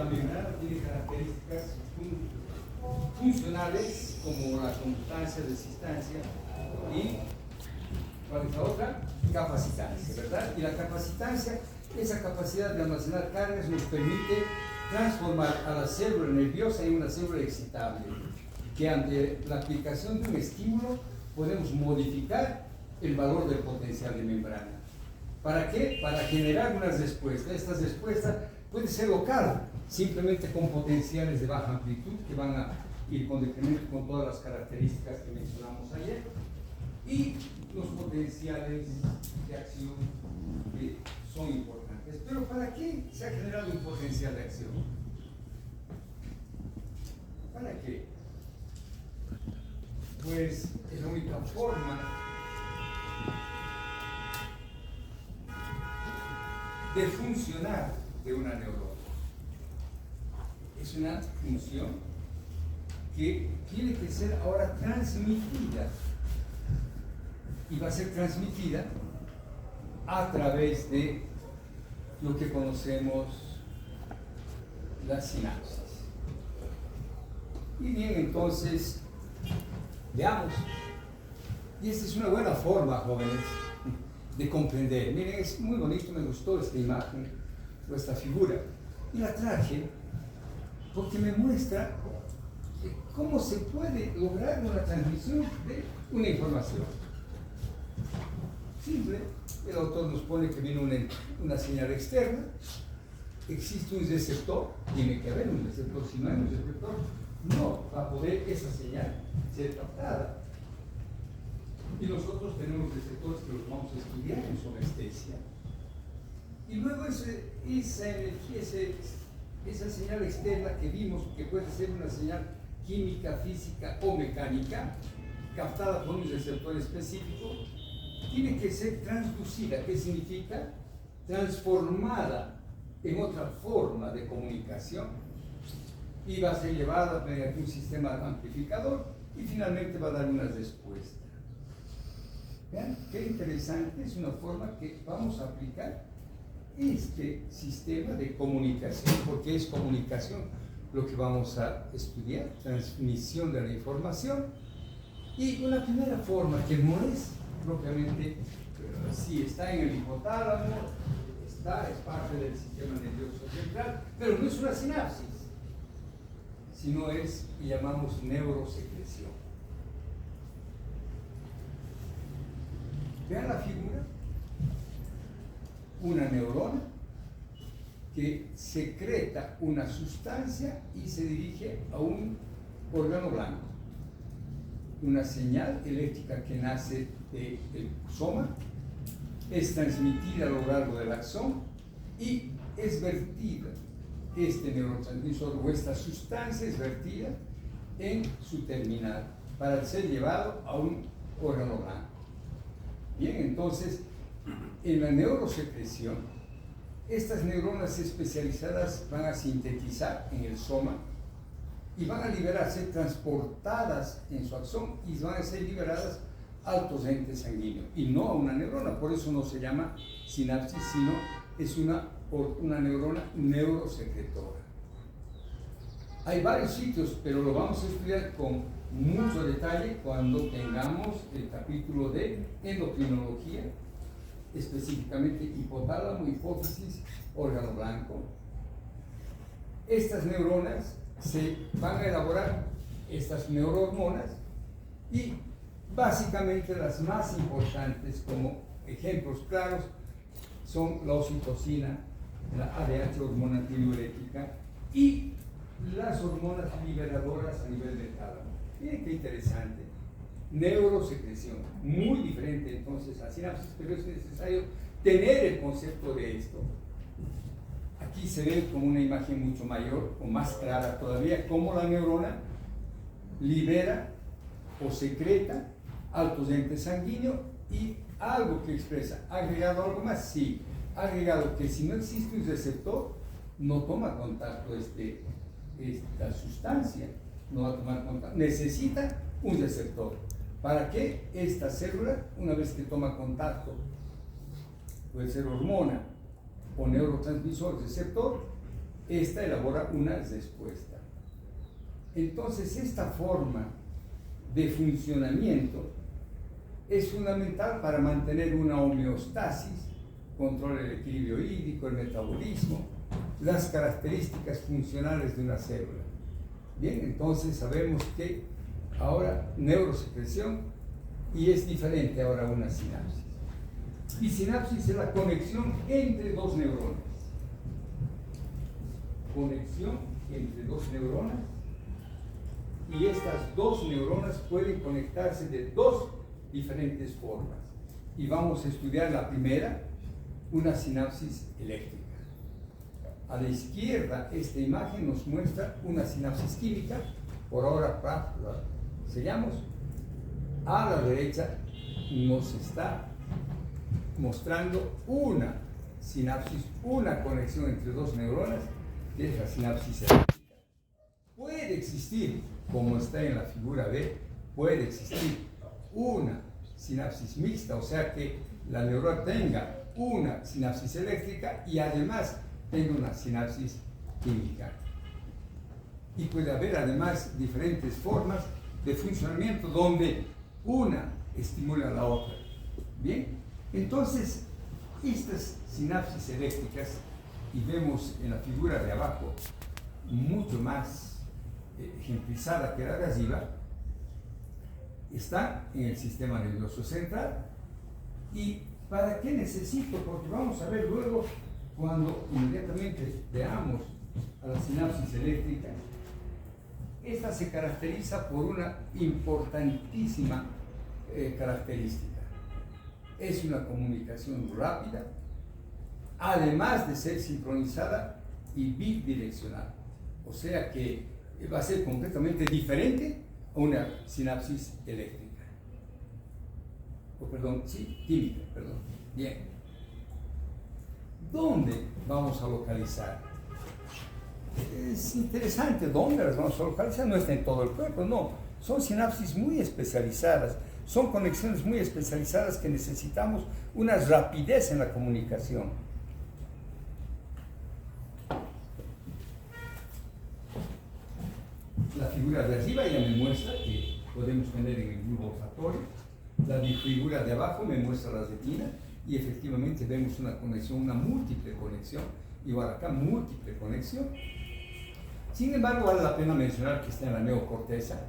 la membrana tiene características funcionales como la conductancia, resistencia y, ¿cuál es la otra? Capacitancia, ¿verdad? Y la capacitancia, esa capacidad de almacenar cargas nos permite transformar a la célula nerviosa en una célula excitable, que ante la aplicación de un estímulo podemos modificar el valor del potencial de membrana. ¿Para qué? Para generar una respuesta. Esta respuesta puede ser local, simplemente con potenciales de baja amplitud que van a ir con decremento con todas las características que mencionamos ayer, y los potenciales de acción que son importantes. Pero ¿para qué se ha generado un potencial de acción? ¿Para qué? Pues es la única forma de funcionar de una neurona. Es una función que tiene que ser ahora transmitida, y va a ser transmitida a través de lo que conocemos las sinapsis. Y bien, entonces veamos, y esta es una buena forma, jóvenes, de comprender. Miren, es muy bonito, me gustó esta imagen o esta figura, y la traje porque me muestra cómo se puede lograr una transmisión de una información. Simple, el autor nos pone que viene una señal externa, existe un receptor, tiene que haber un receptor, si no hay un receptor, no va a poder esa señal ser captada. Y nosotros tenemos receptores que los vamos a estudiar en somestesia. Y luego esa energía, esa señal externa que vimos, que puede ser una señal química, física o mecánica, captada por un receptor específico, tiene que ser transducida. ¿Qué significa? Transformada en otra forma de comunicación, y va a ser llevada mediante un sistema amplificador y finalmente va a dar una respuesta. Vean qué interesante, es una forma que vamos a aplicar este sistema de comunicación, porque es comunicación lo que vamos a estudiar, transmisión de la información. Y una primera forma que no es propiamente, sí está en el hipotálamo, es parte del sistema nervioso central, pero no es una sinapsis, sino es, que llamamos neurosecreción. Vean la figura, una neurona que secreta una sustancia y se dirige a un órgano blanco. Una señal eléctrica que nace del soma, es transmitida a lo largo del axón y es vertida. Este neurotransmisor o esta sustancia es vertida en su terminal para ser llevado a un órgano blanco. Bien, entonces, en la neurosecreción, estas neuronas especializadas van a sintetizar en el soma y van a liberarse, transportadas en su axón, y van a ser liberadas al torrente sanguíneo y no a una neurona. Por eso no se llama sinapsis, sino es una neurona neurosecretora. Hay varios sitios, pero lo vamos a estudiar con mucho detalle cuando tengamos el capítulo de endocrinología, específicamente hipotálamo, hipófisis, órgano blanco. Estas neuronas se van a elaborar, estas neurohormonas, y básicamente las más importantes como ejemplos claros son la oxitocina, la ADH, hormona antidiurética, y las hormonas liberadoras a nivel del tálamo. Miren qué interesante. Neurosecreción, muy diferente entonces a sinapsis, pero es necesario tener el concepto de esto. Aquí se ve como una imagen mucho mayor o más clara todavía cómo la neurona libera o secreta al torrente sanguíneo, y algo que expresa, ¿ha agregado algo más? Sí, ha agregado que si no existe un receptor, no toma contacto esta sustancia, no va a tomar contacto, necesita un receptor. ¿Para qué? Esta célula, una vez que toma contacto, puede ser hormona o neurotransmisor receptor, esta elabora una respuesta. Entonces, esta forma de funcionamiento es fundamental para mantener una homeostasis, controla el equilibrio hídrico, el metabolismo, las características funcionales de una célula. Bien, entonces sabemos que ahora neurosecreción, y es diferente ahora una sinapsis. Y sinapsis es la conexión entre dos neuronas. Conexión entre dos neuronas, y estas dos neuronas pueden conectarse de dos diferentes formas. Y vamos a estudiar la primera, una sinapsis eléctrica. A la izquierda, esta imagen nos muestra una sinapsis química, por ahora la sellamos. A la derecha nos está mostrando una sinapsis, una conexión entre dos neuronas, que es la sinapsis eléctrica. Puede existir, como está en la figura B, puede existir una sinapsis mixta, o sea que la neurona tenga una sinapsis eléctrica y además tenga una sinapsis química. Y puede haber además diferentes formas de funcionamiento donde una estimula a la otra. Bien, entonces estas sinapsis eléctricas, y vemos en la figura de abajo mucho más ejemplizada que la de arriba, está en el sistema nervioso central. ¿Y para qué necesito? Porque vamos a ver luego, cuando inmediatamente veamos a la sinapsis eléctrica, esta se caracteriza por una importantísima característica. Es una comunicación rápida, además de ser sincronizada y bidireccional. O sea que va a ser completamente diferente a una sinapsis eléctrica. Química, perdón. Bien. ¿Dónde vamos a localizar? Es interesante dónde las vamos a localizar. No está en todo el cuerpo, no. Son sinapsis muy especializadas. Son conexiones muy especializadas que necesitamos una rapidez en la comunicación. La figura de arriba ya me muestra que podemos tener en el bulbo olfatorio. La figura de abajo me muestra la retina y efectivamente vemos una conexión, una múltiple conexión. Igual acá, múltiple conexión. Sin embargo, vale la pena mencionar que está en la neocorteza,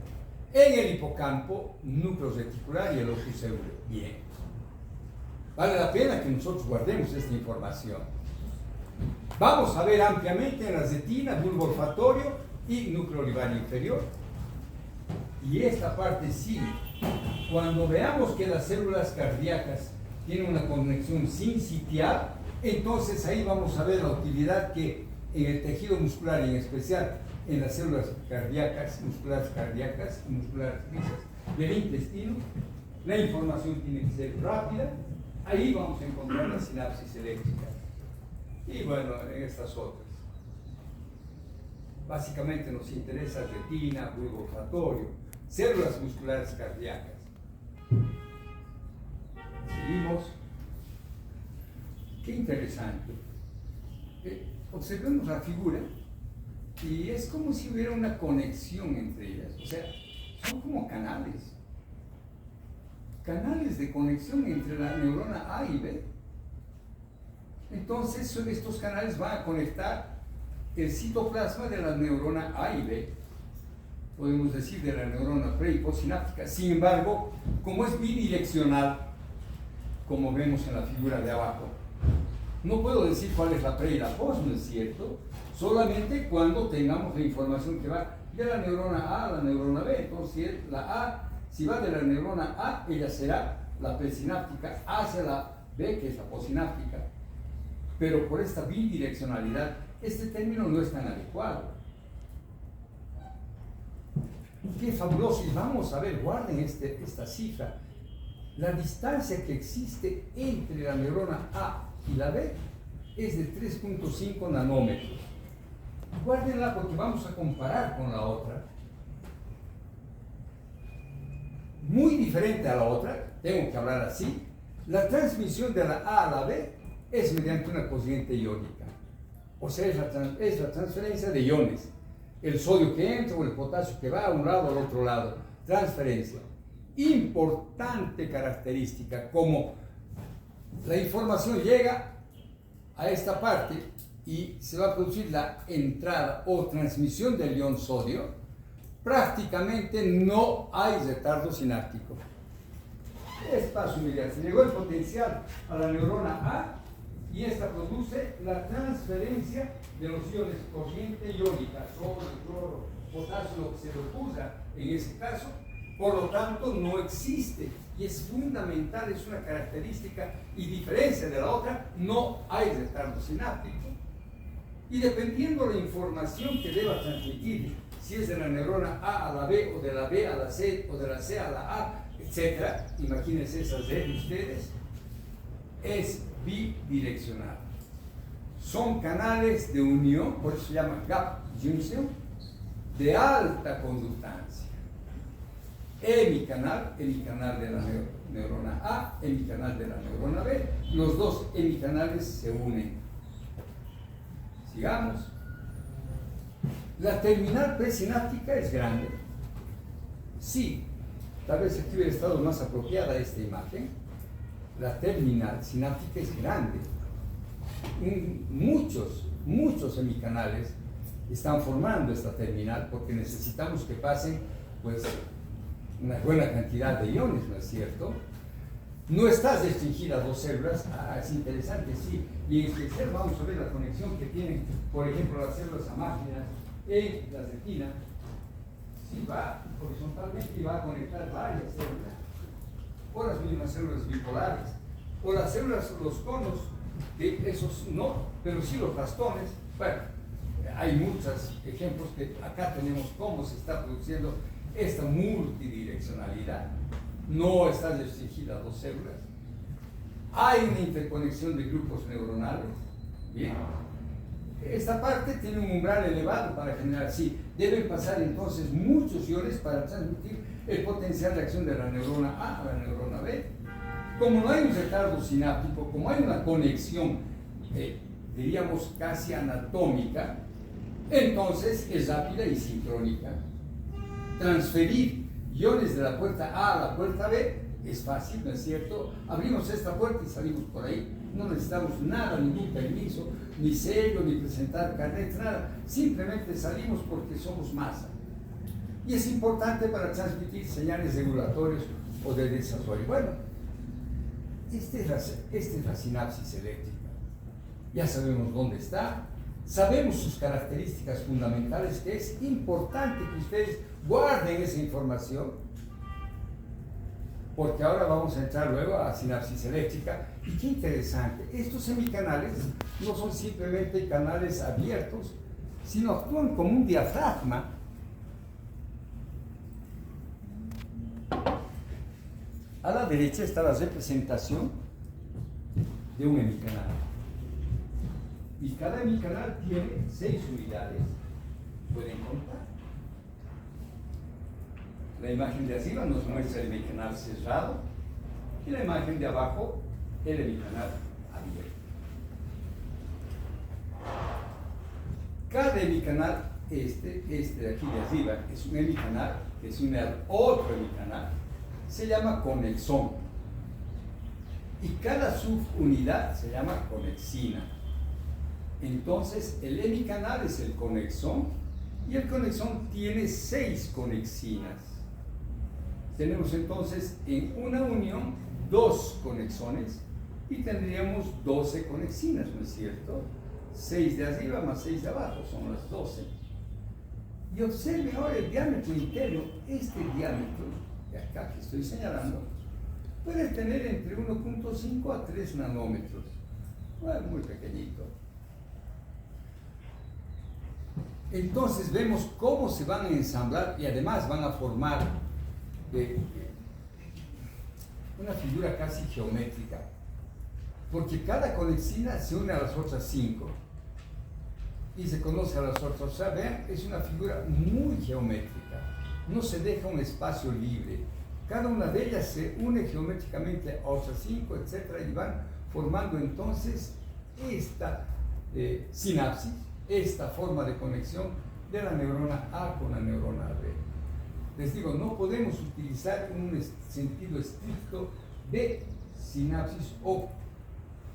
en el hipocampo, núcleo reticular y el locus áureo. Bien. Vale la pena que nosotros guardemos esta información. Vamos a ver ampliamente en la retina, bulbo olfatorio y núcleo olivario inferior. Y esta parte sí, cuando veamos que las células cardíacas tienen una conexión sincitial, entonces ahí vamos a ver la utilidad que en el tejido muscular y en especial en las células cardíacas, musculares lisas del intestino, la información tiene que ser rápida. Ahí vamos a encontrar la sinapsis eléctrica. Y bueno, en estas otras. Básicamente nos interesa retina, bulbo olfatorio, células musculares cardíacas. Seguimos. Qué interesante. Observemos la figura y es como si hubiera una conexión entre ellas. O sea, son como canales. Canales de conexión entre la neurona A y B. Entonces, estos canales van a conectar el citoplasma de la neurona A y B, podemos decir de la neurona pre y postsináptica. Sin embargo, como es bidireccional, como vemos en la figura de abajo, no puedo decir cuál es la pre y la post, ¿no es cierto? Solamente cuando tengamos la información que va de la neurona A a la neurona B. Entonces, si va de la neurona A, ella será la presináptica hacia la B, que es la postsináptica. Pero por esta bidireccionalidad, este término no es tan adecuado. Qué fabuloso. Y vamos a ver, guarden esta cifra. La distancia que existe entre la neurona A y la B es de 3.5 nanómetros. Guárdenla porque vamos a comparar con la otra. Muy diferente a la otra, tengo que hablar así. La transmisión de la A a la B es mediante una corriente iónica. O sea, es la transferencia de iones. El sodio que entra o el potasio que va a un lado al otro lado. Transferencia. Importante característica, como la información llega a esta parte y se va a producir la entrada o transmisión del ion sodio, prácticamente no hay retardo sináptico. Es paso inmediato. Llegó el potencial a la neurona A y esta produce la transferencia de los iones corriente iónica, sodio, cloro, potasio, lo que se le ocurra en ese caso. Por lo tanto, no existe, y es fundamental, es una característica y diferencia de la otra, no hay retardo sináptico. Y dependiendo la información que deba transmitir, si es de la neurona A a la B, o de la B a la C, o de la C a la A, etc., imagínense esas de ustedes, es bidireccional. Son canales de unión, por eso se llama gap junction, de alta conductancia. Hemicanal de la neurona A, hemicanal de la neurona B, los dos hemicanales se unen. Sigamos. La terminal presináptica es grande. Sí, tal vez aquí hubiera estado más apropiada esta imagen. La terminal sináptica es grande. Muchos hemicanales están formando esta terminal porque necesitamos que pasen, pues, una buena cantidad de iones, ¿no es cierto? No está restringida a dos células. Es interesante, sí. Y en especial vamos a ver la conexión que tienen, por ejemplo, las células amáginas en la retina. Sí, va horizontalmente y va a conectar varias células, o las mismas células bipolares, o las células, los conos, que esos no, pero sí los bastones. Bueno, hay muchos ejemplos que acá tenemos cómo se está produciendo esta multidireccionalidad. No está restringida a dos células. Hay una interconexión de grupos neuronales. Bien. Esta parte tiene un umbral elevado para generar, sí, deben pasar entonces muchos iones para transmitir el potencial de acción de la neurona A a la neurona B. Como no hay un retardo sináptico, como hay una conexión, diríamos casi anatómica, entonces es rápida y sincrónica. Transferir iones de la puerta A a la puerta B es fácil, ¿no es cierto? Abrimos esta puerta y salimos por ahí. No necesitamos nada, ningún permiso, ni sello, ni presentar carnet, nada. Simplemente salimos porque somos masa. Y es importante para transmitir señales regulatorios o de desarrollo. Bueno, esta es la sinapsis eléctrica. Ya sabemos dónde está, sabemos sus características fundamentales, que es importante que ustedes guarden esa información, porque ahora vamos a entrar luego a sinapsis eléctrica. Y qué interesante, estos semicanales no son simplemente canales abiertos, sino actúan como un diafragma. A la derecha está la representación de un hemicanal. Y cada hemicanal tiene 6 unidades. ¿Pueden contar? La imagen de arriba nos muestra el hemicanal cerrado y la imagen de abajo el hemicanal abierto. Cada hemicanal, este de aquí de arriba, es un hemicanal que se une al otro hemicanal, se llama conexón. Y cada subunidad se llama conexina. Entonces, el hemicanal es el conexón y el conexón tiene 6 conexinas. Tenemos entonces en una unión 2 conexones y tendríamos 12 conexinas, ¿no es cierto? 6 de arriba más 6 de abajo son las 12. Y observen ahora el diámetro interno. Este diámetro de acá que estoy señalando puede tener entre 1.5 a 3 nanómetros. Bueno, muy pequeñito. Entonces vemos cómo se van a ensamblar y además van a formar una figura casi geométrica, porque cada conexina se une a las otras 5 y se conoce a las otras. O sea, vean, es una figura muy geométrica, no se deja un espacio libre. Cada una de ellas se une geométricamente a otras 5, etc., y van formando entonces esta sinapsis, esta forma de conexión de la neurona A con la neurona B. Les digo, no podemos utilizar un sentido estricto de sinapsis o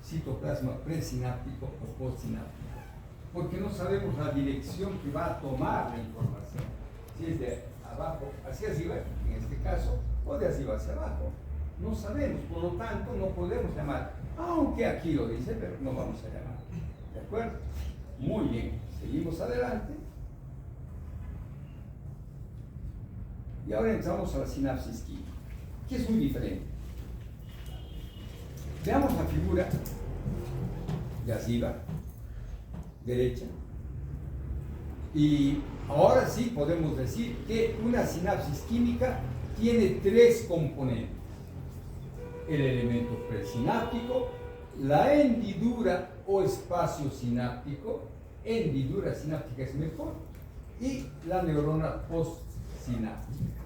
citoplasma presináptico o postsináptico, porque no sabemos la dirección que va a tomar la información, si es de abajo hacia arriba, en este caso, o de arriba hacia abajo. No sabemos, por lo tanto, no podemos llamar, aunque aquí lo dice, pero no vamos a llamar. ¿De acuerdo? Muy bien, seguimos adelante. Y ahora entramos a la sinapsis química, que es muy diferente. Veamos la figura de arriba, derecha, y ahora sí podemos decir que una sinapsis química tiene tres componentes: el elemento presináptico, la hendidura o espacio sináptico, hendidura sináptica es mejor, y la neurona postsináptica.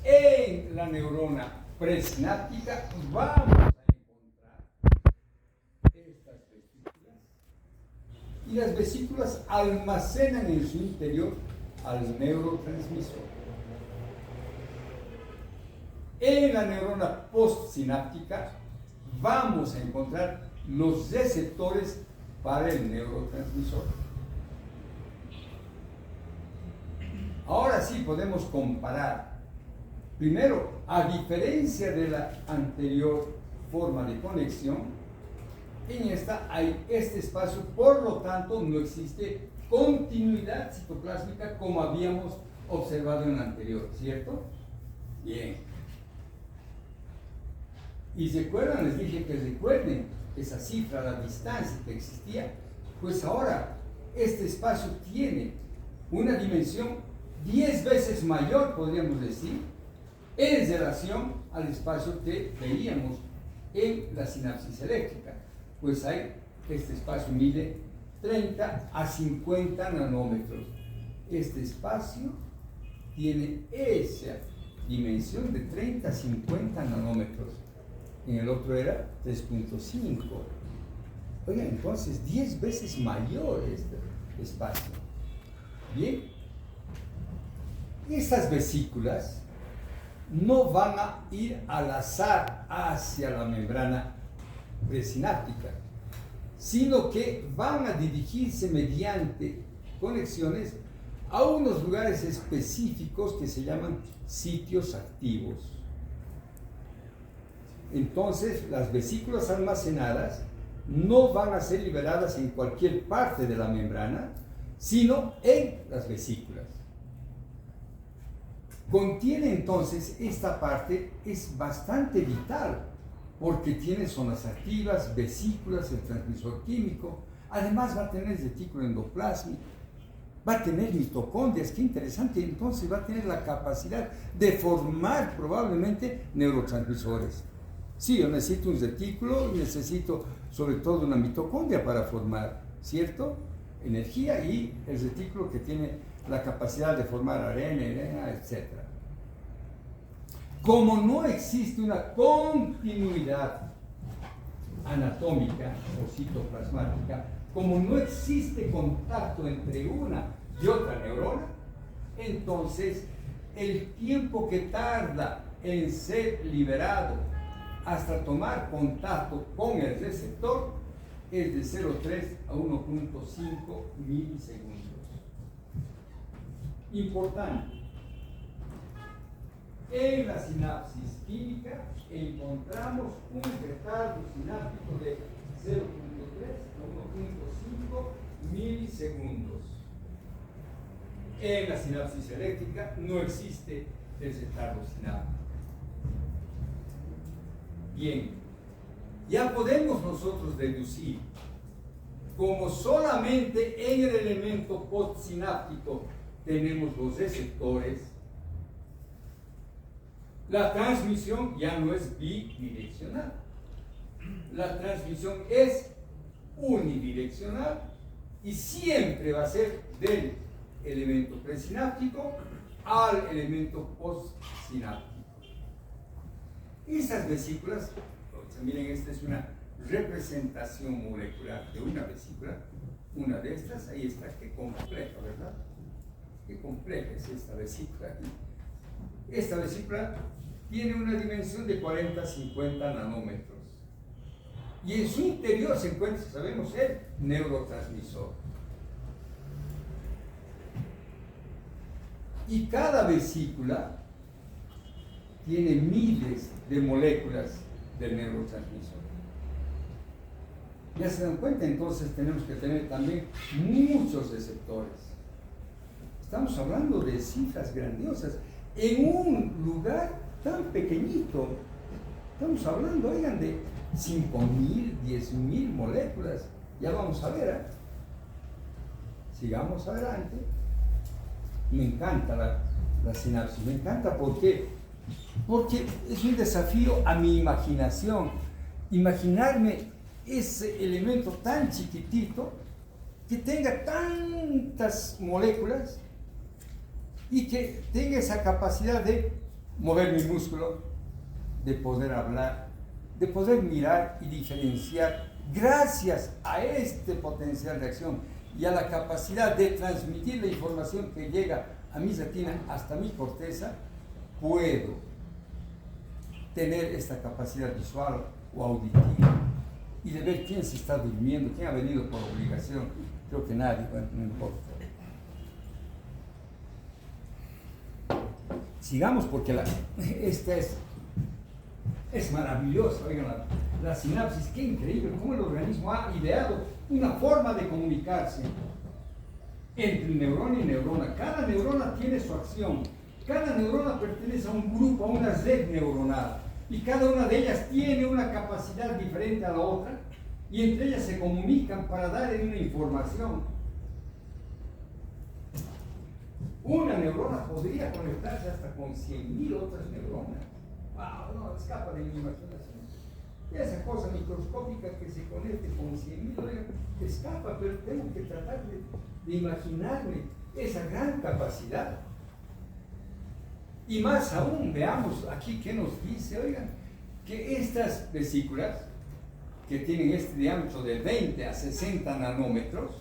En la neurona presináptica vamos a encontrar estas vesículas, y las vesículas almacenan en su interior al neurotransmisor. En la neurona postsináptica vamos a encontrar los receptores para el neurotransmisor. Ahora sí podemos comparar. Primero, a diferencia de la anterior forma de conexión, en esta hay este espacio, por lo tanto no existe continuidad citoplásmica como habíamos observado en la anterior, ¿cierto? Bien. Y recuerdan, les dije que recuerden esa cifra, la distancia que existía, pues ahora este espacio tiene una dimensión 10 veces mayor, podríamos decir, en relación al espacio que veíamos en la sinapsis eléctrica. Pues hay, este espacio mide 30 a 50 nanómetros. Este espacio tiene esa dimensión de 30 a 50 nanómetros. En el otro era 3.5. Oigan, entonces 10 veces mayor este espacio. Bien. Estas vesículas no van a ir al azar hacia la membrana presináptica, sino que van a dirigirse mediante conexiones a unos lugares específicos que se llaman sitios activos. Entonces, las vesículas almacenadas no van a ser liberadas en cualquier parte de la membrana, sino en las vesículas. Contiene entonces, esta parte es bastante vital, porque tiene zonas activas, vesículas, el transmisor químico, además va a tener retículo endoplásmico, va a tener mitocondrias, qué interesante, entonces va a tener la capacidad de formar probablemente neurotransmisores. Sí, yo necesito un retículo y necesito sobre todo una mitocondria para formar, ¿cierto? Energía, y el retículo que tiene la capacidad de formar ARN, etc. Como no existe una continuidad anatómica o citoplasmática, como no existe contacto entre una y otra neurona, entonces el tiempo que tarda en ser liberado hasta tomar contacto con el receptor es de 0,3 a 1,5 milisegundos. Importante, en la sinapsis química encontramos un retardo sináptico de 0,3 a 1,5 milisegundos. En la sinapsis eléctrica no existe el retardo sináptico. Bien, ya podemos nosotros deducir, como solamente en el elemento postsináptico tenemos los receptores, la transmisión ya no es bidireccional. La transmisión es unidireccional y siempre va a ser del elemento presináptico al elemento postsináptico. Estas vesículas, miren, esta es una representación molecular de una vesícula. Una de estas, ahí está, qué compleja, ¿verdad? Qué compleja es esta vesícula aquí. Esta vesícula tiene una dimensión de 40-50 nanómetros. Y en su interior se encuentra, sabemos, el neurotransmisor. Y cada vesícula tiene miles de moléculas del neurotransmisor. Ya se dan cuenta, entonces tenemos que tener también muchos receptores. Estamos hablando de cifras grandiosas en un lugar tan pequeñito. Estamos hablando, oigan, de 5.000, 10.000 moléculas. Ya vamos a ver, ¿eh? Sigamos adelante. Me encanta la sinapsis, me encanta porque es un desafío a mi imaginación. Imaginarme ese elemento tan chiquitito que tenga tantas moléculas y que tenga esa capacidad de mover mi músculo, de poder hablar, de poder mirar y diferenciar. Gracias a este potencial de acción y a la capacidad de transmitir la información que llega a mi retina hasta mi corteza, puedo tener esta capacidad visual o auditiva y de ver quién se está durmiendo, quién ha venido por obligación. Creo que nadie, bueno, no importa. Sigamos porque esta es maravillosa. Oigan, la sinapsis, qué increíble cómo el organismo ha ideado una forma de comunicarse entre neurona y neurona. Cada neurona tiene su acción, cada neurona pertenece a un grupo, a una red neuronal, y cada una de ellas tiene una capacidad diferente a la otra, y entre ellas se comunican para dar una información. Una neurona podría conectarse hasta con 100.000 otras neuronas. ¡Wow! No, escapa de mi imaginación. Esa cosa microscópica que se conecte con 100.000, escapa, pero tengo que tratar de imaginarme esa gran capacidad. Y más aún, veamos aquí qué nos dice, oigan, que estas vesículas, que tienen este diámetro de 20 a 60 nanómetros,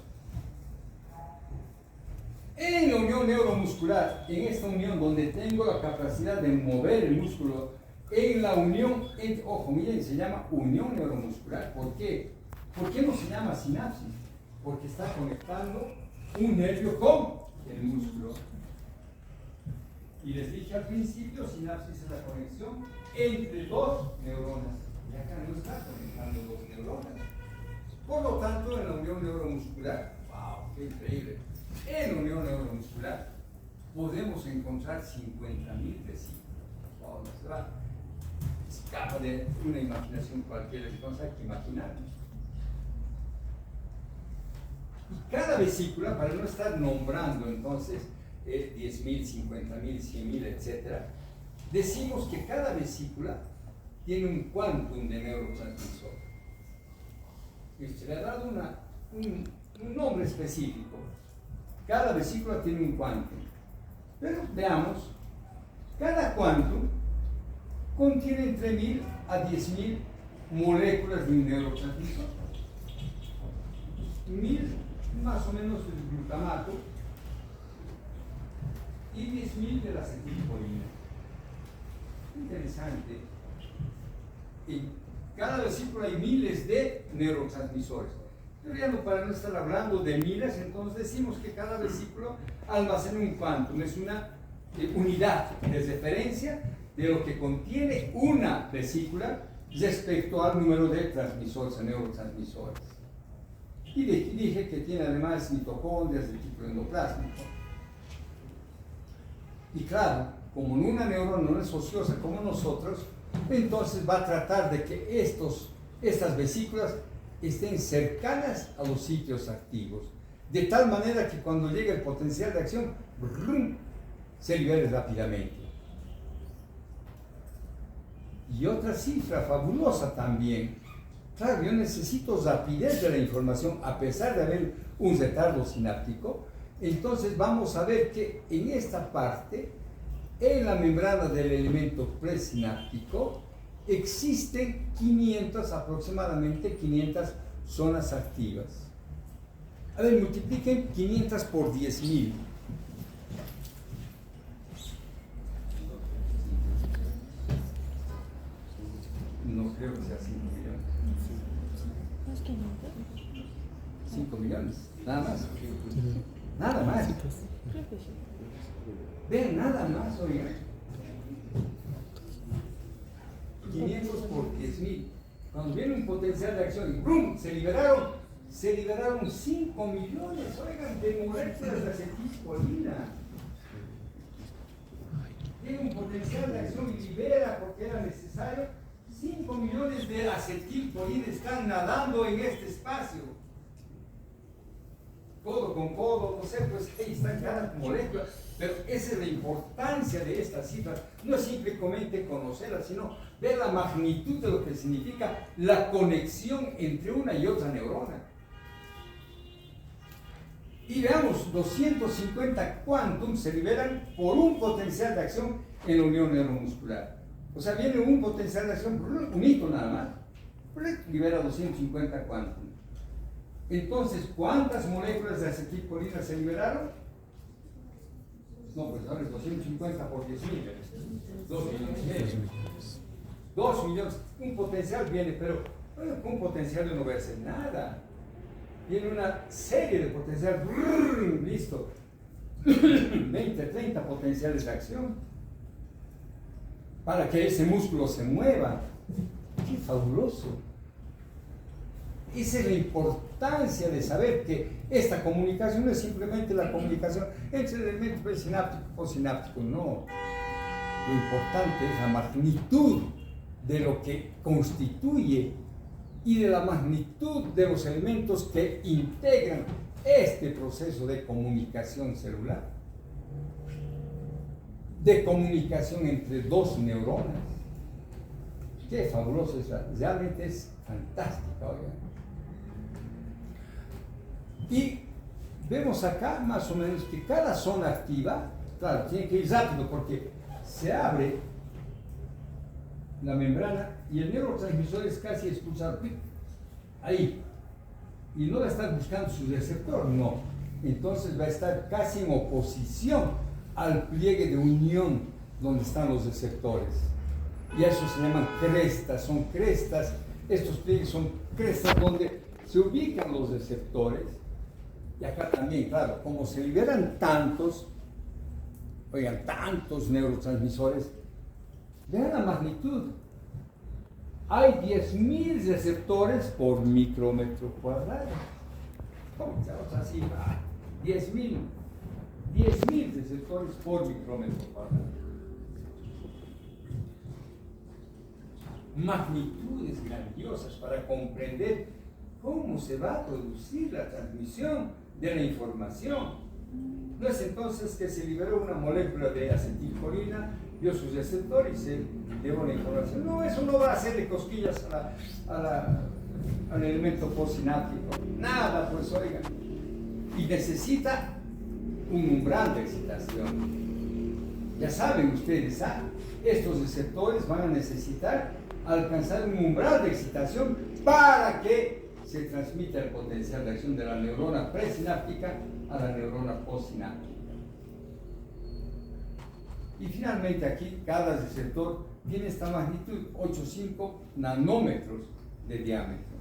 en la unión neuromuscular, en esta unión donde tengo la capacidad de mover el músculo, en la unión, ojo, miren, se llama unión neuromuscular. ¿Por qué? ¿Por qué no se llama sinapsis? Porque está conectando un nervio con el músculo. Y les dije al principio, sinapsis es la conexión entre dos neuronas. Y acá no está conectando dos neuronas. Por lo tanto, en la unión neuromuscular, ¡wow! ¡Qué increíble! En la unión neuromuscular podemos encontrar 50.000 vesículas. ¡Wow! No se va. Escapa de una imaginación cualquiera, entonces hay que imaginarnos. Y cada vesícula, para no estar nombrando entonces 10.000, 50.000, 100.000, etc., decimos que cada vesícula tiene un quantum de neurotransmisor. Y se le ha dado un nombre específico. Cada vesícula tiene un quantum. Pero veamos, cada quantum contiene entre 1.000 a 10.000 moléculas de un neurotransmisor. 1.000 más o menos del glutamato y 10.000 de la acetilcolina. Interesante. En cada vesícula hay miles de neurotransmisores. Pero ya no, para no estar hablando de miles, entonces decimos que cada vesícula almacena un quantum, es una unidad de referencia de lo que contiene una vesícula respecto al número de transmisores, neurotransmisores. Y dije que tiene además mitocondrias de tipo endoplásmico. Y claro, como una neurona no es ociosa como nosotros, entonces va a tratar de que estas vesículas estén cercanas a los sitios activos, de tal manera que cuando llegue el potencial de acción, se libere rápidamente. Y otra cifra fabulosa también. Claro, yo necesito rapidez de la información a pesar de haber un retardo sináptico. Entonces vamos a ver que en esta parte, en la membrana del elemento presináptico, existen aproximadamente 500 zonas activas. A ver, multipliquen 500 por 10.000. No creo que sea 5 millones. 5 millones, nada más. Nada más. Vean, nada más, oigan. 500 por 10.000. Cuando viene un potencial de acción y ¡brum! Se liberaron 5 millones, oigan, de moléculas de acetilcolina. Tiene un potencial de acción y libera porque era necesario. 5 millones de acetilcolina están nadando en este espacio. Codo con codo, no sé, pues ahí están cada molécula. Pero esa es la importancia de estas cifras. No es simplemente conocerlas, sino ver la magnitud de lo que significa la conexión entre una y otra neurona. Y veamos, 250 quantum se liberan por un potencial de acción en la unión neuromuscular. O sea, viene un potencial de acción, un hito nada más, libera 250 quantum. Entonces, ¿cuántas moléculas de acetilcolina se liberaron? No, pues ahora es 250 por 10.000. 2 millones y medio. 2 millones. Un potencial viene, pero con un potencial no voy a hacer nada. Viene una serie de potenciales. Listo. 20, 30 potenciales de acción. Para que ese músculo se mueva. ¡Qué fabuloso! Esa es la importancia de saber que esta comunicación no es simplemente la comunicación entre el elemento presináptico y postsináptico, no. Lo importante es la magnitud de lo que constituye y de la magnitud de los elementos que integran este proceso de comunicación celular, de comunicación entre dos neuronas. Qué fabuloso es, realmente es fantástica, oigan. Y vemos acá más o menos que cada zona activa, claro, tiene que ir rápido porque se abre la membrana y el neurotransmisor es casi expulsado ahí, y no va a estar buscando su receptor, no. Entonces va a estar casi en oposición al pliegue de unión donde están los receptores, y a eso se llaman crestas. Son crestas, estos pliegues son crestas donde se ubican los receptores. Y acá también, claro, como se liberan tantos neurotransmisores, vean la magnitud. Hay 10.000 receptores por micrómetro cuadrado. ¿Cómo estamos así? 10.000 receptores por micrómetro cuadrado. Magnitudes grandiosas para comprender cómo se va a producir la transmisión de la información. No es entonces que se liberó una molécula de acetilcolina, dio su receptor y se llevó la información. No, eso no va a hacerle cosquillas al elemento postsináptico. Nada, pues oigan. Y necesita un umbral de excitación. Ya saben ustedes, estos receptores van a necesitar alcanzar un umbral de excitación para que se transmite el potencial de acción de la neurona presináptica a la neurona postsináptica. Y finalmente aquí cada receptor tiene esta magnitud, 8,5 nanómetros de diámetro,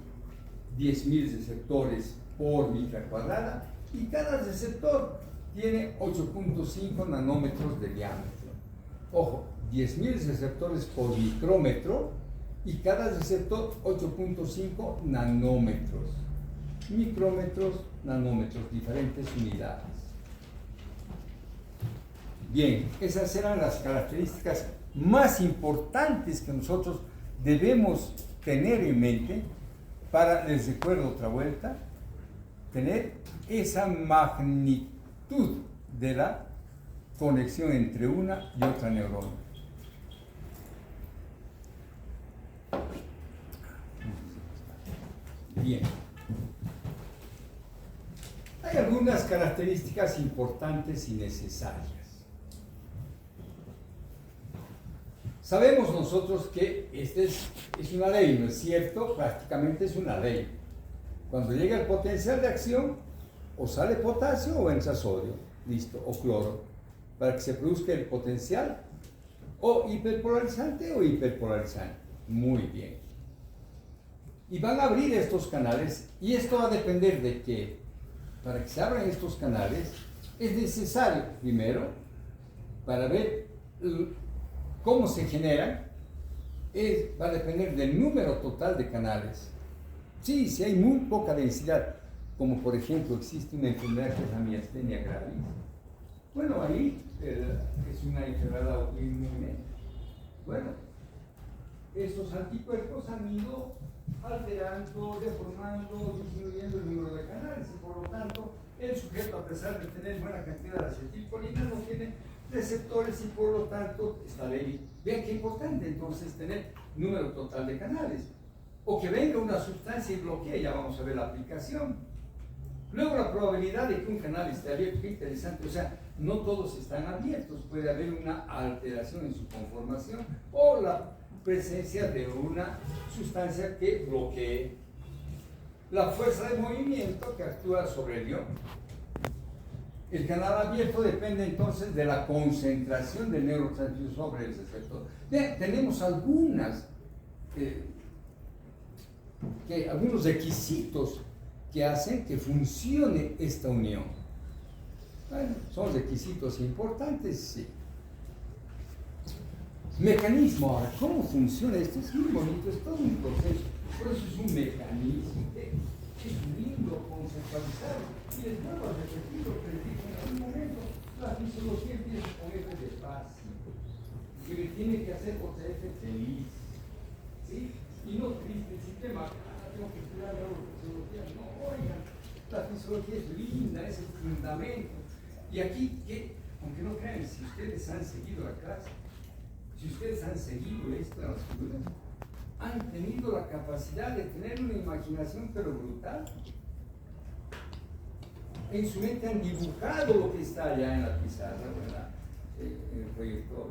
10.000 receptores por micra cuadrada, y cada receptor tiene 8,5 nanómetros de diámetro. Ojo, 10.000 receptores por micrómetro, y cada receptor 8,5 nanómetros. Micrómetros, nanómetros, diferentes unidades. Bien, esas eran las características más importantes que nosotros debemos tener en mente para, les recuerdo otra vuelta, tener esa magnitud de la conexión entre una y otra neurona. Bien. Hay algunas características importantes y necesarias. Sabemos nosotros que esta es una ley, ¿no es cierto? Prácticamente es una ley. Cuando llega el potencial de acción, o sale potasio o entra sodio, listo, o cloro, para que se produzca el potencial o hiperpolarizante o hiperpolarizante. Muy bien. Y van a abrir estos canales, y esto va a depender de que, para que se abran estos canales, es necesario, primero, para ver cómo se generan, va a depender del número total de canales. Sí, si hay muy poca densidad, como por ejemplo existe una enfermedad que es la miastenia gravis, bueno, ahí es una enfermedad autoinmune. Bueno, estos anticuerpos han ido alterando, deformando, disminuyendo el número de canales, y por lo tanto el sujeto, a pesar de tener buena cantidad de acetilcolina, no tiene receptores y por lo tanto está débil. Vean qué importante entonces tener número total de canales. O que venga una sustancia y bloquee, ya vamos a ver la aplicación. Luego la probabilidad de que un canal esté abierto, qué interesante, o sea, no todos están abiertos, puede haber una alteración en su conformación o la presencia de una sustancia que bloquee la fuerza de movimiento que actúa sobre el ion. El canal abierto depende entonces de la concentración del neurotransmisor sobre el receptor. Bien, tenemos algunos requisitos que hacen que funcione esta unión. Bueno, son requisitos importantes, sí. Mecanismo, ahora, ¿cómo funciona esto? Es muy bonito, es todo un proceso. Por eso es un mecanismo que es lindo conceptualizar. Y les vuelvo a repetir lo que les dije en algún momento. La fisiología empieza con F despacio, que me tiene que hacer otra F feliz, ¿sí? Y no triste, el sistema, tengo que estudiar la fisiología. No, oigan, la fisiología es linda, es el fundamento. Y aquí, aunque no crean, si ustedes han seguido la clase, si ustedes han seguido esto en las figuras, han tenido la capacidad de tener una imaginación pero brutal. En su mente han dibujado lo que está allá en la pizarra, en el proyector.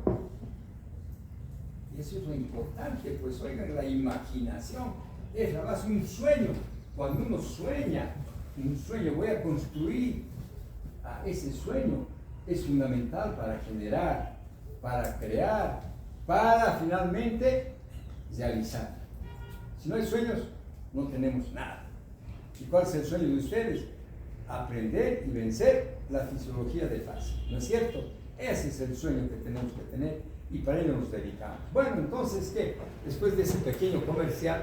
Y eso es lo importante, pues oigan, la imaginación es la base, un sueño. Cuando uno sueña, un sueño, voy a construir ese sueño, es fundamental para generar, para crear, para finalmente realizar. Si no hay sueños, no tenemos nada. ¿Y cuál es el sueño de ustedes? Aprender y vencer la fisiología de fase, ¿no es cierto? Ese es el sueño que tenemos que tener y para ello nos dedicamos. Bueno, entonces, ¿qué? Después de ese pequeño comercial,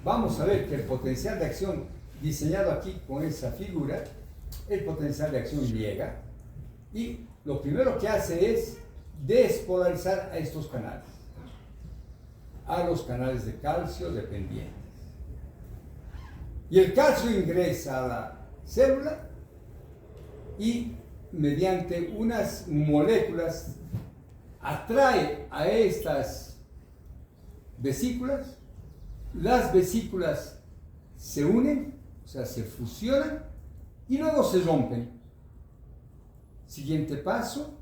vamos a ver que el potencial de acción diseñado aquí con esa figura, el potencial de acción llega y lo primero que hace es despolarizar a estos canales, a los canales de calcio dependientes. Y el calcio ingresa a la célula y mediante unas moléculas atrae a estas vesículas, las vesículas se unen, o sea, se fusionan y luego se rompen. Siguiente paso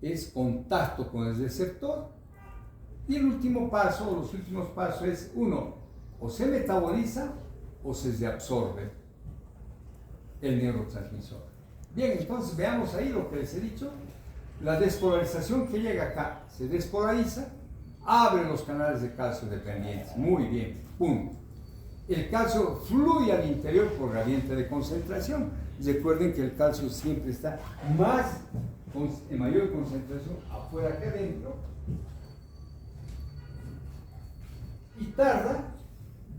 es contacto con el receptor y el último paso o los últimos pasos es uno, o se metaboliza o se reabsorbe el neurotransmisor. Bien, entonces veamos ahí lo que les he dicho. La despolarización que llega acá se despolariza, abre los canales de calcio dependientes. Muy bien, punto. El calcio fluye al interior por gradiente de concentración. Recuerden que el calcio siempre está en mayor concentración afuera que adentro. Y tarda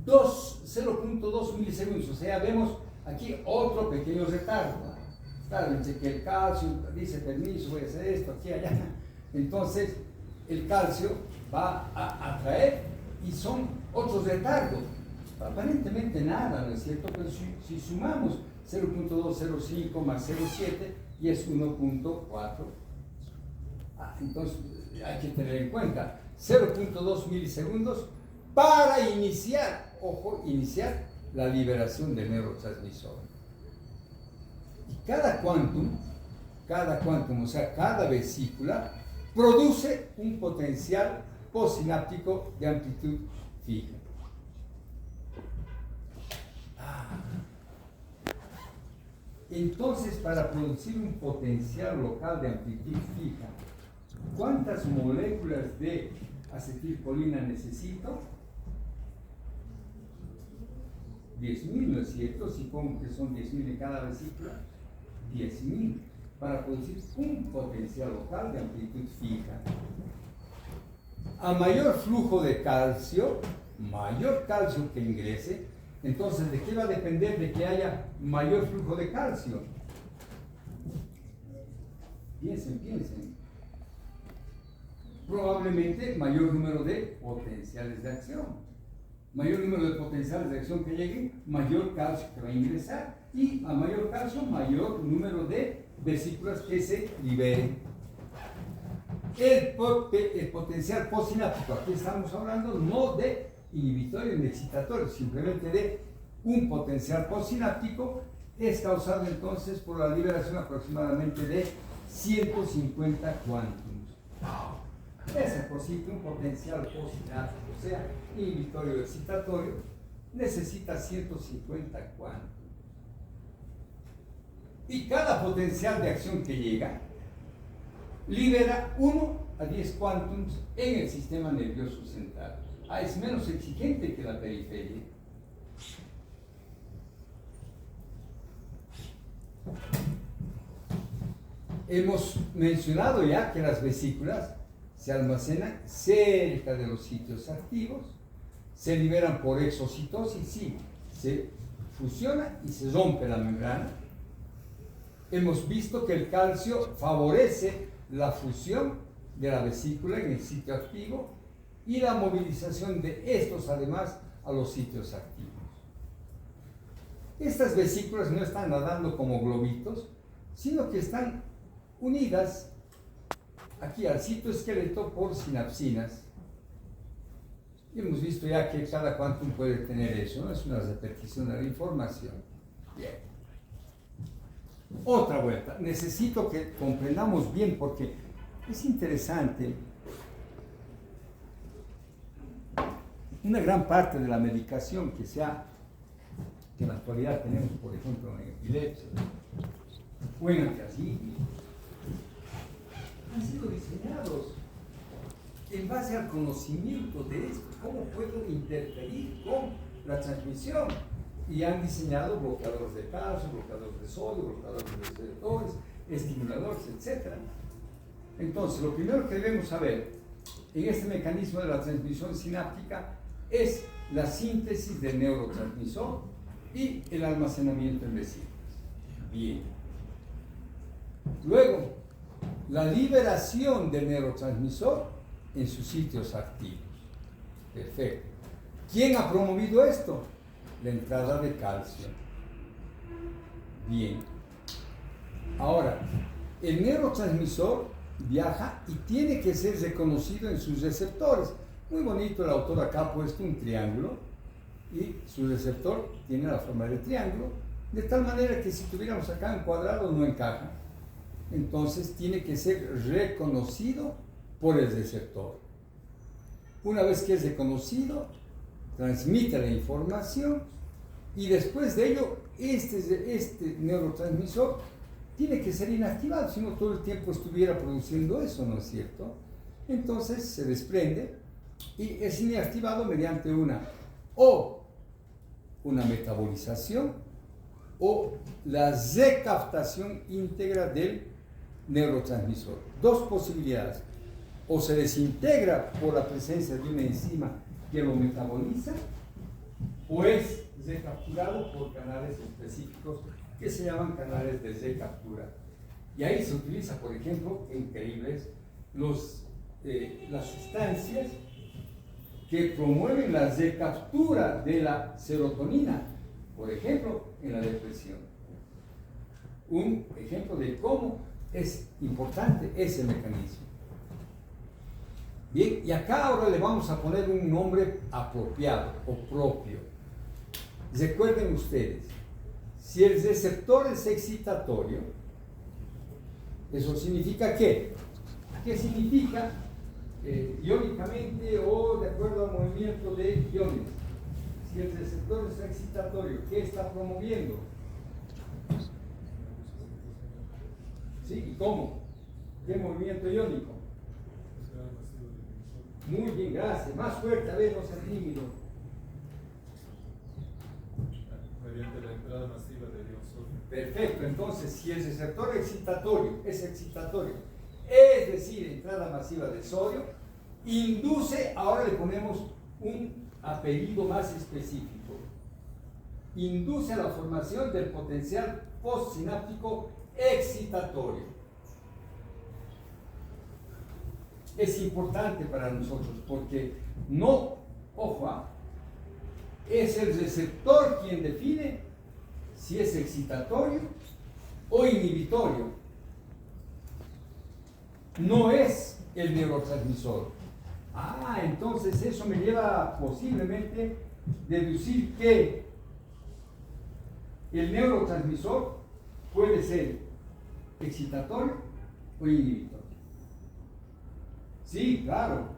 0.2 milisegundos. O sea, vemos aquí otro pequeño retardo. Claro, entre que el calcio dice permiso, voy a hacer esto, aquí, allá. Entonces, el calcio va a atraer y son otros retardos. Aparentemente nada, ¿no es cierto? Pero si sumamos 0.205 más 0.7 y es 1.4, entonces hay que tener en cuenta 0.2 milisegundos para iniciar, ojo, iniciar la liberación del neurotransmisor. Y cada quantum, o sea, cada vesícula, produce un potencial postsináptico de amplitud fija. Entonces, para producir un potencial local de amplitud fija, ¿cuántas moléculas de acetilcolina necesito? 10.000, ¿no es cierto? Supongo que son 10.000 en cada vesícula. 10.000 para producir un potencial local de amplitud fija. A mayor flujo de calcio, mayor calcio que ingrese, entonces, ¿de qué va a depender de que haya mayor flujo de calcio? Piensen. Probablemente mayor número de potenciales de acción. Mayor número de potenciales de acción que lleguen, mayor calcio que va a ingresar. Y a mayor calcio, mayor número de vesículas que se liberen. El potencial postsináptico, aquí estamos hablando no de inhibitorio ni excitatorio, simplemente de un potencial postsináptico, es causado entonces por la liberación aproximadamente de 150 quantums. Ese un potencial postsináptico, o sea, inhibitorio o excitatorio, necesita 150 quantums. Y cada potencial de acción que llega libera 1 a 10 quantums en el sistema nervioso central. Es menos exigente que la periferia. Hemos mencionado ya que las vesículas se almacenan cerca de los sitios activos, se liberan por exocitosis, sí, se fusiona y se rompe la membrana. Hemos visto que el calcio favorece la fusión de la vesícula en el sitio activo y la movilización de estos además a los sitios activos. Estas vesículas no están nadando como globitos, sino que están unidas aquí al citoesqueleto por sinapsinas. Y hemos visto ya que cada quantum puede tener eso, ¿no? Es una repetición de la información. Bien. Otra vuelta. Necesito que comprendamos bien porque es interesante. Una gran parte de la medicación que en la actualidad tenemos, por ejemplo, en epilepsia o en antiarrítmicos, han sido diseñados en base al conocimiento de esto, cómo puedo interferir con la transmisión. Y han diseñado bloqueadores de calcio, bloqueadores de sodio, bloqueadores de receptores, estimuladores, etc. Entonces, lo primero que debemos saber en este mecanismo de la transmisión sináptica es la síntesis del neurotransmisor y el almacenamiento en vesículas. Bien. Luego, la liberación del neurotransmisor en sus sitios activos. Perfecto. ¿Quién ha promovido esto? La entrada de calcio. Bien. Ahora, el neurotransmisor viaja y tiene que ser reconocido en sus receptores. Muy bonito, el autor acá ha puesto un triángulo y su receptor tiene la forma de triángulo, de tal manera que si tuviéramos acá un cuadrado no encaja. Entonces tiene que ser reconocido por el receptor. Una vez que es reconocido, transmite la información y después de ello este neurotransmisor tiene que ser inactivado, si no todo el tiempo estuviera produciendo eso, ¿no es cierto? Entonces se desprende y es inactivado mediante una metabolización o la recaptación íntegra del neurotransmisor. Dos posibilidades: o se desintegra por la presencia de una enzima que lo metaboliza, o es recapturado por canales específicos que se llaman canales de recaptura. Y ahí se utiliza, por ejemplo, increíbles, las sustancias que promueven la recaptura de la serotonina, por ejemplo, en la depresión. Un ejemplo de cómo es importante ese mecanismo. Bien, y acá ahora le vamos a poner un nombre apropiado o propio. Recuerden ustedes, si el receptor es excitatorio, ¿eso significa qué? ¿Qué significa? iónicamente o de acuerdo al movimiento de iones. Si el receptor está excitatorio, ¿qué está promoviendo? ¿Sí? ¿Y cómo? ¿Qué movimiento iónico? Muy bien, gracias. Más fuerte, a ver, no seas tímido. Mediante la entrada masiva de ion sodio. Perfecto, entonces si el receptor excitatorio es excitatorio, es decir, entrada masiva de sodio, induce, ahora le ponemos un apellido más específico, induce a la formación del potencial postsináptico excitatorio. Es importante para nosotros porque no, ojo, es el receptor quien define si es excitatorio o inhibitorio. No es el neurotransmisor. Entonces eso me lleva a posiblemente deducir que el neurotransmisor puede ser excitatorio o inhibitorio. Sí, claro,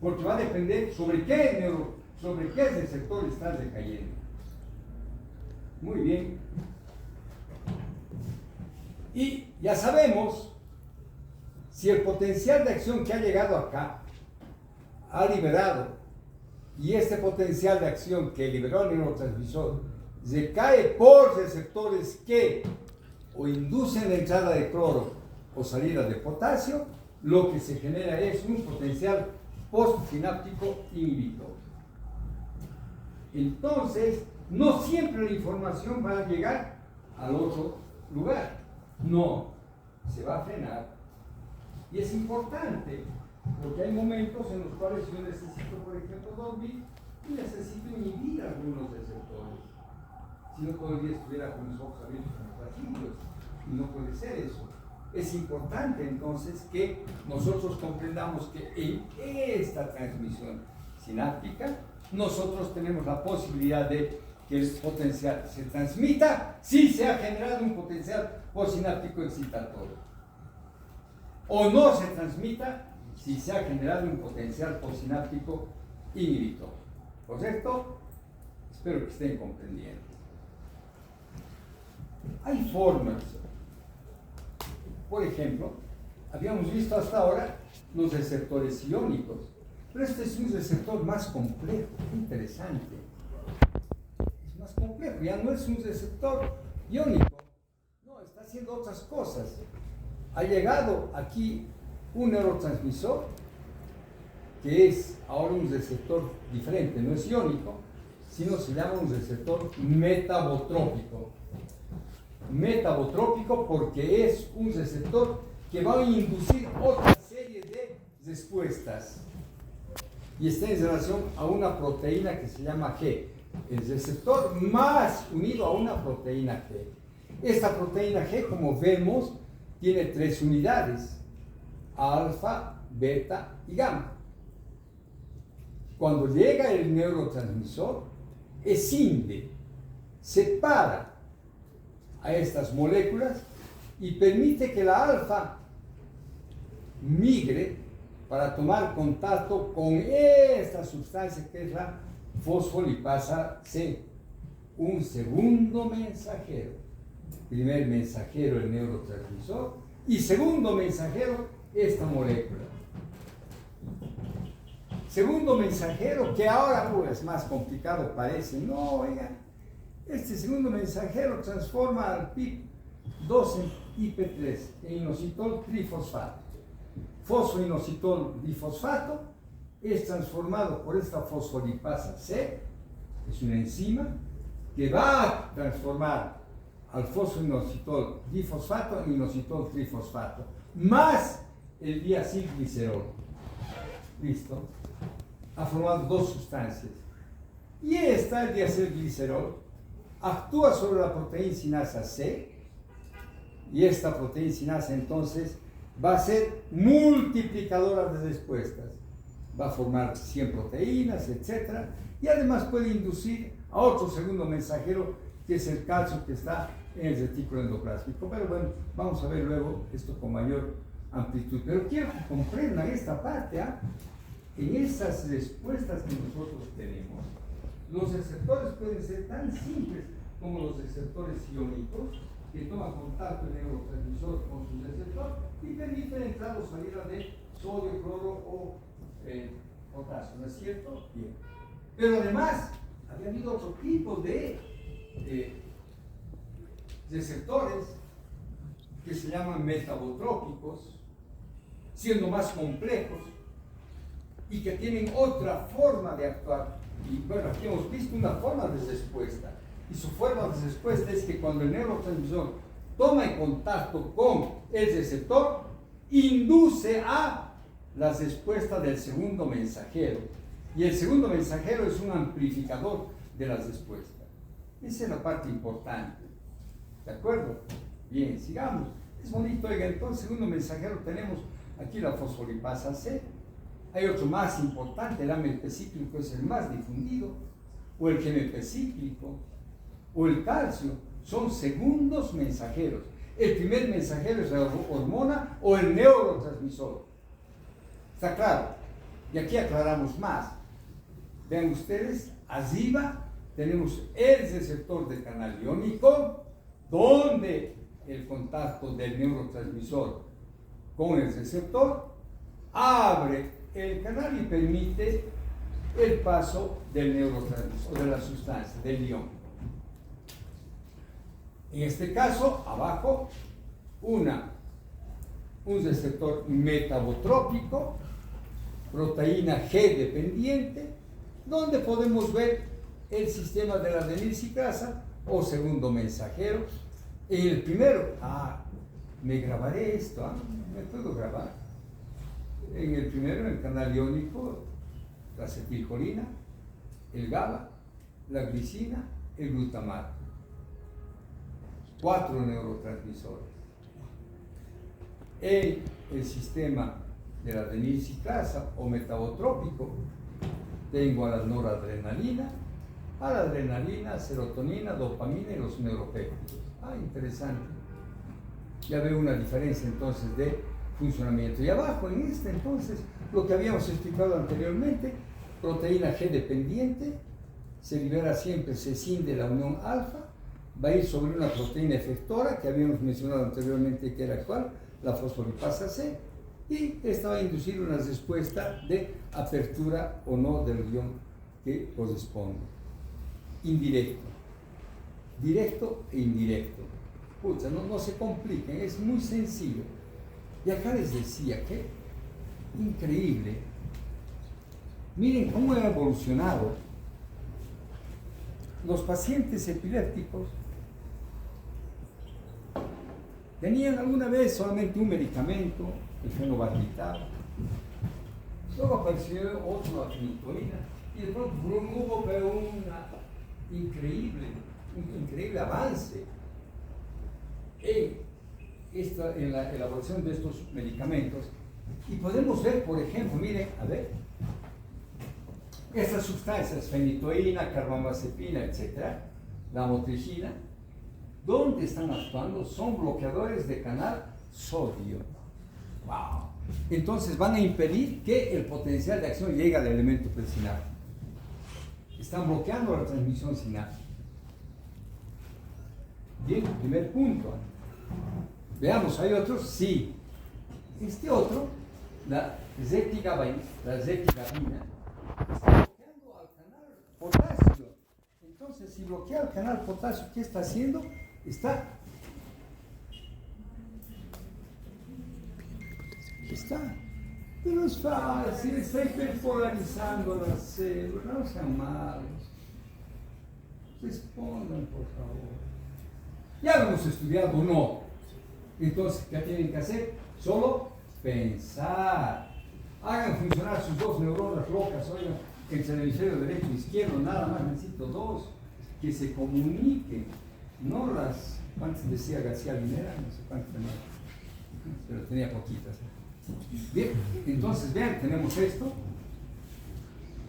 porque va a depender sobre qué receptor está recayendo. Muy bien. Y ya sabemos, si el potencial de acción que ha llegado acá ha liberado, y este potencial de acción que liberó el neurotransmisor recae por receptores que o inducen la entrada de cloro o salida de potasio, lo que se genera es un potencial postsináptico inhibitorio. Entonces, no siempre la información va a llegar al otro lugar. No, se va a frenar. Y es importante, porque hay momentos en los cuales yo necesito, por ejemplo, dormir y necesito inhibir algunos receptores. Si no, todo el día estuviera con mis ojos abiertos como platillos, y no puede ser eso. Es importante entonces que nosotros comprendamos que en esta transmisión sináptica nosotros tenemos la posibilidad de que el potencial se transmita si se ha generado un potencial postsináptico excitatorio, o no se transmita si se ha generado un potencial postsináptico inhibitorio. ¿Correcto? Espero que estén comprendiendo. Hay formas. Por ejemplo, habíamos visto hasta ahora los receptores iónicos, pero este es un receptor más complejo, interesante. Es más complejo, ya no es un receptor iónico, no, está haciendo otras cosas. Ha llegado aquí un neurotransmisor que es ahora un receptor diferente, no es iónico, sino se llama un receptor metabotrópico. Metabotrópico porque es un receptor que va a inducir otra serie de respuestas y está en relación a una proteína que se llama G, el receptor más unido a una proteína G. Esta proteína G, como vemos, tiene 3 unidades: alfa, beta y gamma. Cuando llega el neurotransmisor, escinde, separa a estas moléculas y permite que la alfa migre para tomar contacto con esta sustancia que es la fosfolipasa C, un segundo mensajero. Primer mensajero el neurotransmisor y segundo mensajero esta molécula. Segundo mensajero que ahora es más complicado, parece. No, oigan, este segundo mensajero transforma al PIP2 en IP3, en inositol trifosfato. Fosfoinositol difosfato es transformado por esta fosfolipasa C, es una enzima que va a transformar al fosfoinositol difosfato en inositol trifosfato, más el diacilglicerol. ¿Listo? Ha formado 2 sustancias. Y esta, el diacilglicerol, actúa sobre la proteína sinasa C, y esta proteína sinasa entonces va a ser multiplicadora de respuestas. Va a formar 100 proteínas, etc. Y además puede inducir a otro segundo mensajero, que es el calcio que está en el retículo endoplásmico. Pero bueno, vamos a ver luego esto con mayor amplitud. Pero quiero que comprendan esta parte, en esas respuestas que nosotros tenemos, los receptores pueden ser tan simples como los receptores iónicos, que toman contacto el neurotransmisor con su receptor y permiten entrar o salida de sodio, cloro o potasio, ¿no es cierto? Bien. Pero además, había habido otro tipo de receptores que se llaman metabotrópicos, siendo más complejos y que tienen otra forma de actuar. Y bueno, aquí hemos visto una forma de respuesta. Y su forma de respuesta es que cuando el neurotransmisor toma en contacto con el receptor, induce a la respuesta del segundo mensajero. Y el segundo mensajero es un amplificador de las respuestas. Esa es la parte importante. ¿De acuerdo? Bien, sigamos. Es bonito, oiga, entonces, segundo mensajero tenemos aquí la fosfolipasa C. Hay otro más importante, el AMP cíclico es el más difundido, o el GMP cíclico, o el calcio, son segundos mensajeros. El primer mensajero es la hormona o el neurotransmisor. ¿Está claro? Y aquí aclaramos más. Vean ustedes, arriba tenemos el receptor del canal iónico, donde el contacto del neurotransmisor con el receptor abre el canal y permite el paso del neurotransmisor, de la sustancia, del ion. En este caso, abajo, un receptor metabotrópico, proteína G dependiente, donde podemos ver el sistema de la adenilciclasa o segundo mensajero. En el primero, me grabaré esto, me puedo grabar. En el primero, en el canal iónico, la acetilcolina, el GABA, la glicina, el glutamato. 4 neurotransmisores. En el sistema de la adenilciclasa o metabotrópico, tengo a la noradrenalina, serotonina, dopamina y los neuropéptidos. Interesante. Ya veo una diferencia entonces de funcionamiento. Y abajo en este entonces, lo que habíamos explicado anteriormente, proteína G dependiente, se libera siempre cecin de la unión alfa, va a ir sobre una proteína efectora que habíamos mencionado anteriormente, que era cuál, la fosfolipasa C, y esta va a inducir una respuesta de apertura o no del ion que corresponde. Indirecto, directo e indirecto. Pucha, no se compliquen, es muy sencillo. Y acá les decía que increíble. Miren cómo ha evolucionado. Los pacientes epilépticos tenían alguna vez solamente un medicamento, el fenobarbital. Luego apareció otro, la fenitoína, y de pronto hubo pero un increíble avance en la elaboración de estos medicamentos. Y podemos ver, por ejemplo, miren, a ver, estas sustancias, fenitoína, carbamazepina, etc., la motricina, ¿dónde están actuando? Son bloqueadores de canal sodio. ¡Wow! Entonces van a impedir que el potencial de acción llegue al elemento presináptico. Están bloqueando la transmisión sináptica. Bien, primer punto. Veamos, ¿hay otros? Sí. Este otro, la zetigabina, está bloqueando al canal potasio. Entonces, si bloquea el canal potasio, ¿qué está haciendo? Pero es fácil, está hiperpolarizando las células, no sean malos. Respondan, por favor. ¿Ya lo hemos estudiado o no? Entonces, ¿qué tienen que hacer? Solo pensar. Hagan funcionar sus dos neuronas locas, oigan, entre el hemisferio derecho e izquierdo, nada más necesito dos, que se comuniquen, no las, ¿cuántas decía García Linera? No sé cuántas tenía, pero tenía poquitas. Bien, entonces vean, tenemos esto.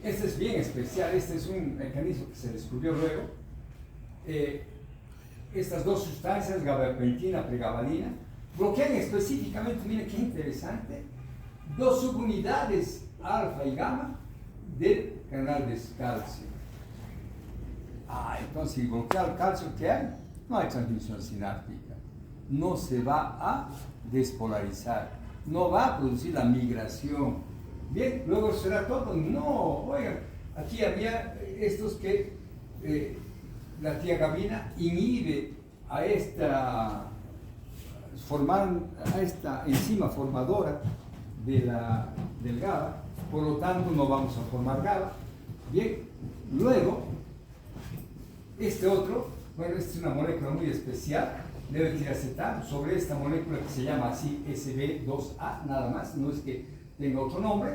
Este es bien especial, este es un mecanismo que se descubrió luego. Estas dos sustancias, gabapentina, pregabalina, bloquean específicamente, miren qué interesante, dos subunidades alfa y gamma del canal de calcio. Entonces, si bloquea el calcio que hay, no hay transmisión sináptica. No se va a despolarizar, no va a producir la migración. Bien, luego será todo. No, oigan, aquí había estos que la tía Gabina inhibe a esta enzima formadora del GABA, por lo tanto no vamos a formar GABA. Bien, luego, este otro, bueno, esta es una molécula muy especial, levetiracetam, sobre esta molécula que se llama así SB2A, nada más, no es que tenga otro nombre,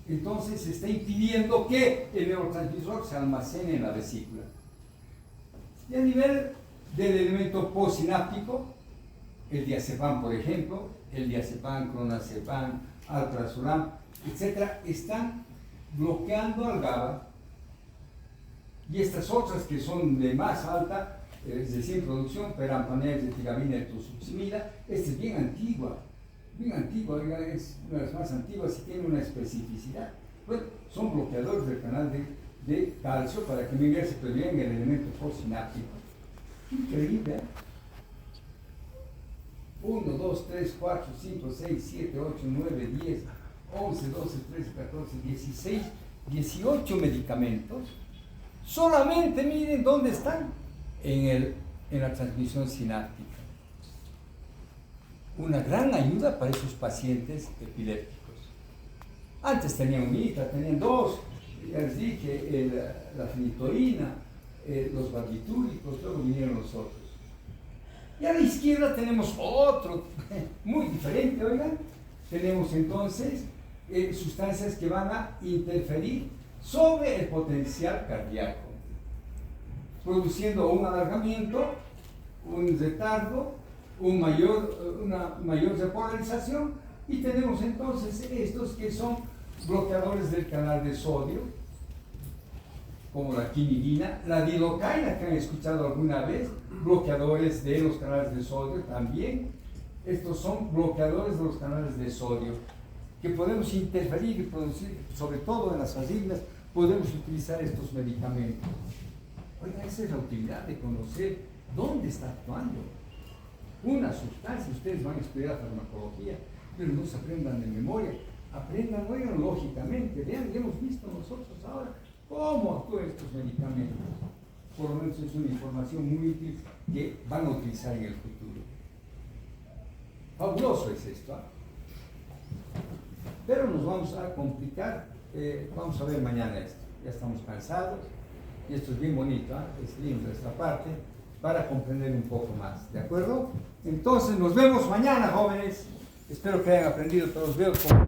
entonces se está impidiendo que el neurotransmisor se almacene en la vesícula. Y a nivel del elemento postsináptico, el diazepam, por ejemplo, el diazepam, clonazepam, alprazolam, etc., están bloqueando al GABA, y estas otras que son de más alta, es decir, producción, perampanel, zetigabina y tosuximida, esta es bien antigua, es una de las más antiguas y tiene una especificidad. Bueno, son bloqueadores del canal de calcio para que no ingrese bien el elemento postsináptico. Increíble, ¿eh? 1, 2, 3, 4, 5, 6, 7, 8, 9, 10, 11, 12, 13, 14, 16, 18 medicamentos. Solamente miren dónde están, en la transmisión sináptica. Una gran ayuda para esos pacientes epilépticos. Antes tenían unita, tenían dos, ya les dije, la fenitoína, los barbitúricos, luego vinieron los otros. Y a la izquierda tenemos otro, muy diferente, oigan. Tenemos entonces sustancias que van a interferir sobre el potencial cardíaco, produciendo un alargamiento, un retardo, una mayor repolarización, y tenemos entonces estos que son bloqueadores del canal de sodio, como la quinidina, la dilocaína, que han escuchado alguna vez, bloqueadores de los canales de sodio también. Estos son bloqueadores de los canales de sodio que podemos interferir y producir, sobre todo en las arritmias, podemos utilizar estos medicamentos. Oiga, esa es la utilidad de conocer dónde está actuando una sustancia. Ustedes van a estudiar farmacología, pero no se aprendan de memoria, aprendan, oigan, lógicamente, vean, ya hemos visto nosotros ahora cómo actúan estos medicamentos. Por lo menos es una información muy útil que van a utilizar en el futuro. Fabuloso es esto, ¿eh? Pero nos vamos a complicar, vamos a ver mañana esto. Ya estamos cansados y esto es bien bonito, ¿eh? Es lindo esta parte para comprender un poco más, ¿de acuerdo? Entonces nos vemos mañana, jóvenes. Espero que hayan aprendido, todos veo como